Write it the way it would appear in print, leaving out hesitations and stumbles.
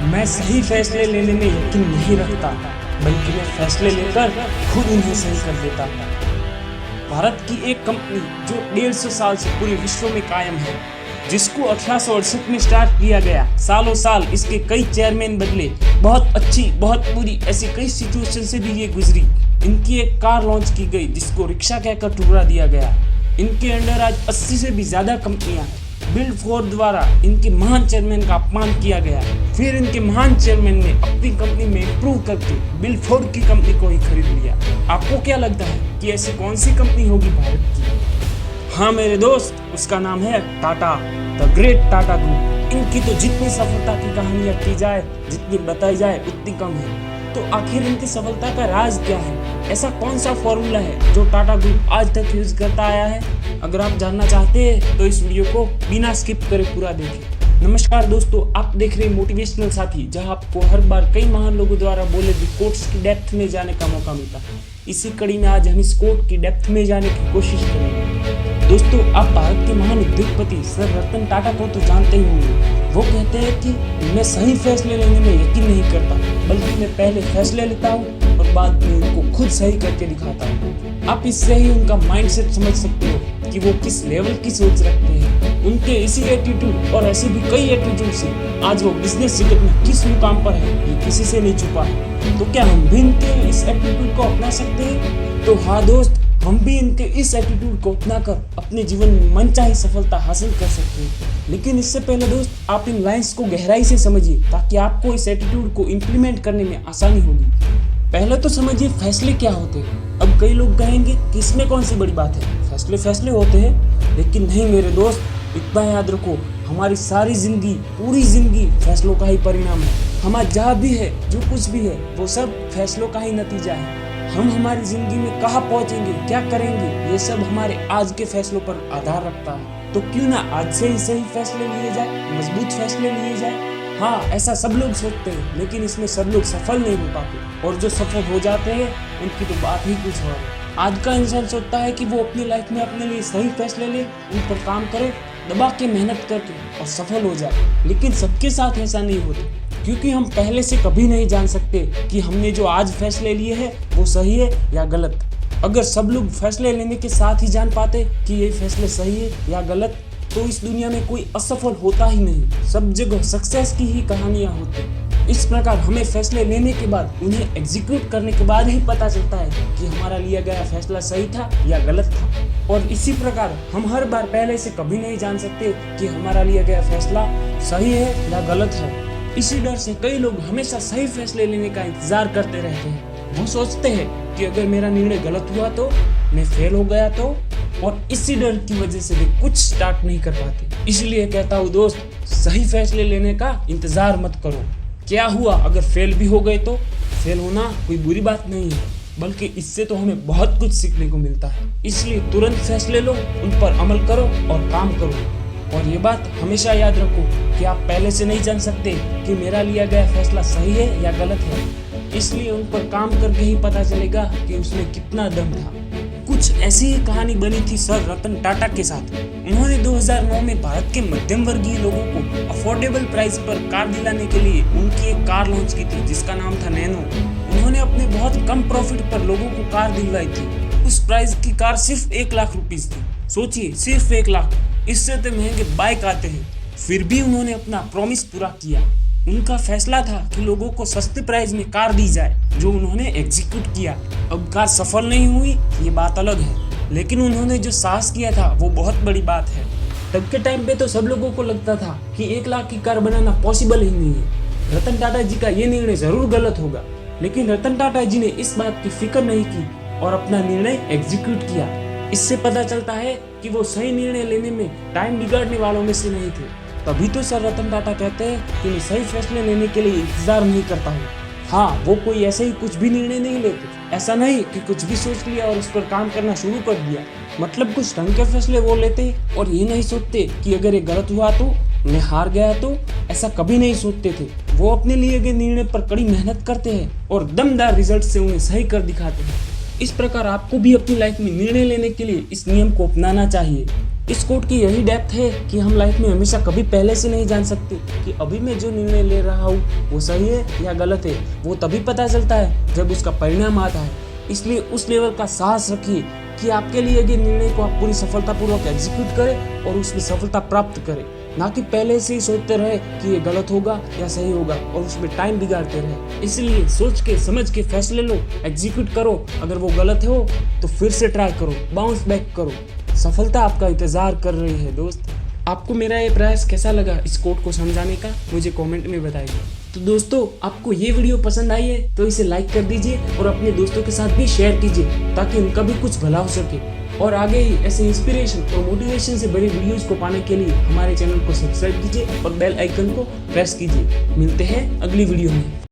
मैं सही फैसले लेने में यकीन नहीं रखता, बल्कि मैं फैसले लेकर खुद उन्हें सही कर देता। भारत की एक कंपनी जो 150 साल से पूरे विश्व में कायम है, जिसको 1868 में स्टार्ट किया गया, सालों साल इसके कई चेयरमैन बदले, बहुत अच्छी बहुत बुरी ऐसी कई सिचुएशन से भी ये गुजरी। इनकी एक कार लॉन्च की गई जिसको रिक्शा कहकर ठुकरा दिया गया। इनके अंडर आज 80 से भी ज्यादा कंपनियां हैं। बिल फोर द्वारा इनके महान चेयरमैन का अपमान किया गया। फिर इनके महान चेयरमैन ने अपनी कंपनी में इम्प्रूव करके बिल फोर की कंपनी को ही खरीद लिया। आपको क्या लगता है कि ऐसी कौन सी कंपनी होगी भारत की? हाँ मेरे दोस्त, उसका नाम है Tata, the great Tata group. इनकी तो जितनी सफलता की कहानियां की जाए, जितनी बताई जाए उतनी कम है। तो आखिर इनकी सफलता का राज क्या है? ऐसा कौन सा फॉर्मूला है जो टाटा ग्रुप आज तक यूज करता आया है? अगर आप जानना चाहते हैं तो इस वीडियो को बिना स्किप करे पूरा देखें। नमस्कार दोस्तों, आप देख रहे हैं मोटिवेशनल साथी, जहां आपको हर बार कई महान लोगों द्वारा बोले गए कोट्स की डेप्थ में जाने का मौका मिलता है। इसी कड़ी में आज हम इस कोट की डेप्थ में जाने की कोशिश करेंगे। दोस्तों, आप भारत के महान उद्योगपति सर रतन टाटा को तो जानते ही होंगे। वो कहते हैं कि मैं सही फैसले लेने में यकीन नहीं करता, बल्कि मैं पहले फैसले लेता हूँ और बाद में उनको खुद सही करके दिखाता हूँ। आप इससे ही उनका माइंडसेट समझ सकते हो कि वो किस लेवल की सोच रखते हैं। उनके इसी एटीट्यूड और ऐसे भी कई एटीट्यूड से आज वो बिजनेस जगत में किस मुकाम पर है ये किसी से नहीं छुपा है। तो क्या हम भी इनके इस एटीट्यूड को अपना सकते हैं? तो हाँ दोस्त, हम भी इनके इस एटीट्यूड को अपनाकर अपने जीवन में मनचाही सफलता हासिल कर सकते हैं। लेकिन इससे पहले दोस्त, आप इन लाइंस को गहराई से समझिए ताकि आपको इस एटीट्यूड को इम्प्लीमेंट करने में आसानी होगी। पहले तो समझिए फैसले क्या होते हैं। अब कई लोग कहेंगे कि इसमें कौन सी बड़ी बात है, फैसले फैसले होते हैं। लेकिन नहीं मेरे दोस्त, इतना याद रखो, हमारी सारी जिंदगी, पूरी जिंदगी फैसलों का ही परिणाम है। हमारा जहाँ भी है, जो कुछ भी है, वो सब फैसलों का ही नतीजा है। हम हमारी जिंदगी में कहाँ पहुंचेंगे, क्या करेंगे, ये सब हमारे आज के फैसलों पर आधार रखता है। तो क्यों ना आज से ही सही फैसले लिए जाए, मजबूत फैसले लिए जाए। हाँ, ऐसा सब लोग सोचते हैं, लेकिन इसमें सब लोग सफल नहीं हो पाते, और जो सफल हो जाते हैं उनकी तो बात ही कुछ और है। आज का इंसान सोचता है कि वो अपनी लाइफ में अपने लिए सही फैसले ले, उन पर काम करे, दबा के मेहनत करके और सफल हो जाए। लेकिन सबके साथ ऐसा नहीं होता, क्योंकि हम पहले से कभी नहीं जान सकते कि हमने जो आज फैसले लिए हैं वो सही है या गलत। अगर सब लोग फैसले लेने के साथ ही जान पाते कि ये फैसले सही है या गलत, तो इस दुनिया में कोई असफल होता ही नहीं। सब जगह सक्सेस की ही कहानियां होती। इस प्रकार हमें फैसले लेने के बाद, उन्हें एग्जीक्यूट करने के बाद ही पता चलता है कि हमारा लिया गया फैसला सही था या गलत था। और इसी प्रकार हम हर बार पहले से कभी नहीं जान सकते कि हमारा लिया गया फैसला सही है या गलत है। इसी डर से कई लोग हमेशा सही फैसले लेने का इंतजार करते रहते हैं। वो सोचते हैं कि अगर मेरा निर्णय गलत हुआ तो, मैं फेल हो गया तो, और इसी डर की वजह से वे कुछ स्टार्ट नहीं कर पाते। इसलिए कहता हूँ दोस्त, सही फैसले लेने का इंतजार मत करो। क्या हुआ अगर फेल भी हो गए तो? फेल होना कोई बुरी बात नहीं है, बल्कि इससे तो हमें बहुत कुछ सीखने को मिलता है। इसलिए तुरंत फैसले लो, उन पर अमल करो और काम करो। और ये बात हमेशा याद रखो कि आप पहले से नहीं जान सकते कि मेरा लिया गया फैसला सही है या गलत है। इसलिए उन पर काम करके ही पता चलेगा कि उसमें कितना दम था। कुछ ऐसी ही कहानी बनी थी सर रतन टाटा के साथ। उन्होंने 2009 में भारत के मध्यम वर्गीय लोगों को अफोर्डेबल प्राइस पर कार दिलाने के लिए उनकी एक कार लॉन्च की थी जिसका नाम था नैनो। उन्होंने अपने बहुत कम प्रॉफिट पर लोगों को कार दिलवाई थी। उस प्राइस की कार सिर्फ 1 लाख रुपीज थी। सोचिए, सिर्फ 1 लाख। इससे तो महंगे बाइक आते हैं। फिर भी उन्होंने अपना प्रॉमिस पूरा किया। उनका फैसला था कि लोगों को सस्ते प्राइस में कार दी जाए, जो उन्होंने एग्जीक्यूट किया। अब कार सफल नहीं हुई, ये बात अलग है, लेकिन उन्होंने जो साहस किया था वो बहुत बड़ी बात है। तब के टाइम पे तो सब लोगों को लगता था कि 1 लाख की कार बनाना पॉसिबल ही नहीं है। रतन टाटा जी का ये निर्णय जरूर गलत होगा, लेकिन रतन टाटा जी ने इस बात की फिक्र नहीं की और अपना निर्णय एग्जीक्यूट किया। इससे पता चलता है कि वो सही निर्णय लेने में टाइम बिगाड़ने वालों में से नहीं थे। तभी तो सर रतन टाटा कहते हैं कि मैं सही फैसले लेने के लिए इंतजार नहीं करता हूँ। हाँ, वो कोई ऐसे ही कुछ भी निर्णय नहीं लेते। ऐसा नहीं कि कुछ भी सोच लिया और उस पर काम करना शुरू कर दिया। मतलब कुछ ढंग के फैसले वो लेते और ये नहीं सोचते कि अगर ये गलत हुआ तो, मैं हार गया तो। ऐसा कभी नहीं सोचते थे। वो अपने लिए गए निर्णय पर कड़ी मेहनत करते हैं और दमदार रिजल्ट से उन्हें सही कर दिखाते हैं। इस प्रकार आपको भी अपनी लाइफ में निर्णय लेने के लिए इस नियम को अपनाना चाहिए। इस कोट की यही डेप्थ है कि हम लाइफ में हमेशा कभी पहले से नहीं जान सकते कि अभी मैं जो निर्णय ले रहा हूँ वो सही है या गलत है। वो तभी पता चलता है जब उसका परिणाम आता है। इसलिए उस लेवल का साहस रखिए कि आपके लिए ये निर्णय को आप पूरी सफलतापूर्वक एग्जीक्यूट करें और उसमें सफलता प्राप्त करें, ना कि पहले से ही सोचते रहे कि ये गलत होगा या सही होगा और उसमें टाइम बिगाड़ते रहे। इसलिए सोच के समझ के फैसले लो, एग्जीक्यूट करो। अगर वो गलत हो तो फिर से ट्राई करो, बाउंस बैक करो। सफलता आपका इंतजार कर रही है दोस्त। आपको मेरा ये प्रयास कैसा लगा इस कोट को समझाने का, मुझे कमेंट में बताइए। तो दोस्तों, आपको ये वीडियो पसंद आई है तो इसे लाइक कर दीजिए और अपने दोस्तों के साथ भी शेयर कीजिए ताकि उनका भी कुछ भला हो सके। और आगे ही ऐसे इंस्पिरेशन और मोटिवेशन से भरी वीडियोस को पाने के लिए हमारे चैनल को सब्सक्राइब कीजिए और बेल आइकन को प्रेस कीजिए। मिलते हैं अगली वीडियो में।